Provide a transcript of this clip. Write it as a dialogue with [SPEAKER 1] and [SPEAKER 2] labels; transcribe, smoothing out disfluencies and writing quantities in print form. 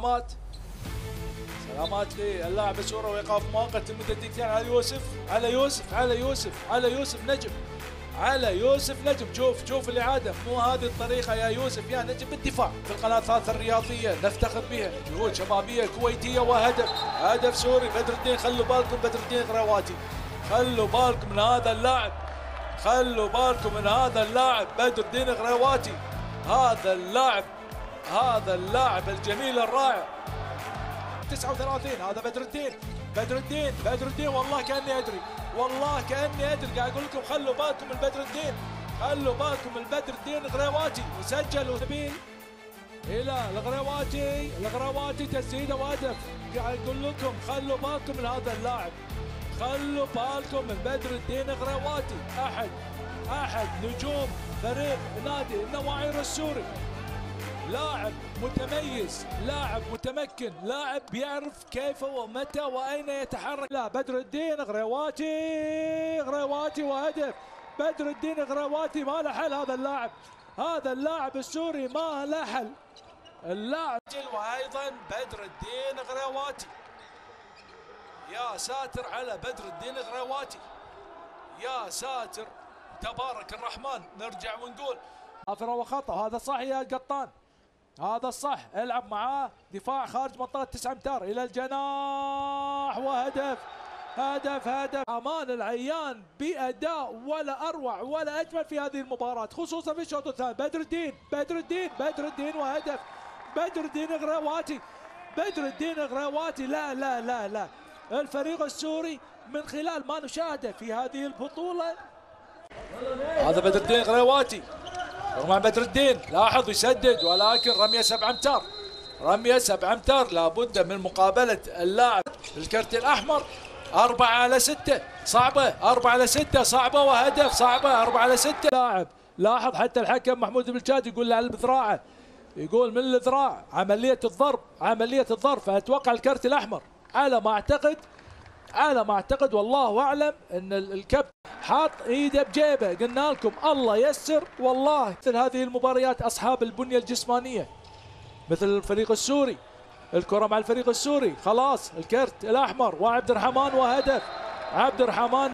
[SPEAKER 1] سلامات للاعب السوري وايقاف مؤقت لمده دقيقتين على يوسف على يوسف نجم شوف الاعاده. مو هذه الطريقه يا يوسف يا نجم بالدفاع في القناه الثالثه الرياضيه نفتخر بها، جهود شبابيه كويتيه هدف سوري. بدر الدين خلوا بالكم، بدر الدين غرواتي، خلوا بالكم من هذا اللاعب بدر الدين غرواتي. هذا اللاعب الجميل الرائع 39. هذا بدر الدين والله كاني ادري قاعد اقول لكم خلوا بالكم من بدر الدين غريواتي. وسجل وسبيل الى الغريواتي تسديده وهدف. قاعد اقول لكم خلوا بالكم من هذا اللاعب، خلوا بالكم من بدر الدين غريواتي، احد نجوم فريق نادي النواعير السوري. لاعب متميز، لاعب متمكن، لاعب يعرف كيف ومتى واين يتحرك. لا بدر الدين غريواتي وهدف. بدر الدين غريواتي ما له حل. هذا اللاعب السوري ما له حل. اللاعب وايضا بدر الدين غريواتي. يا ساتر على بدر الدين غريواتي، يا ساتر تبارك الرحمن. نرجع ونقول افرا وخطا. هذا صح يا قطان، هذا الصح. العب معاه دفاع خارج منطقة 9 امتار الى الجناح وهدف. هدف امان العيان باداء ولا اروع ولا اجمل في هذه المباراة، خصوصا في الشوط الثاني. بدر الدين وهدف. بدر الدين غريواتي. لا الفريق السوري من خلال ما نشاهده في هذه البطولة. هذا بدر الدين غريواتي مع بدر الدين، لاحظ يسدد ولكن رمية 7 امتار. لابد من مقابلة اللاعب بالكرت الاحمر. 4 على 6 صعبة، 4 على 6 صعبة وهدف صعبة. 4 على 6 لاعب. لاحظ حتى الحكم محمود بالجاد يقول له على بذراعه، يقول من الذراع عملية الضرب. فاتوقع الكرت الاحمر على ما اعتقد والله اعلم ان الكابتن حاط ايده بجيبه. قلنا لكم الله يسر والله. مثل هذه المباريات اصحاب البنيه الجسمانيه مثل الفريق السوري، الكره مع الفريق السوري خلاص الكرت الاحمر. وعبد الرحمن وهدف. عبد الرحمن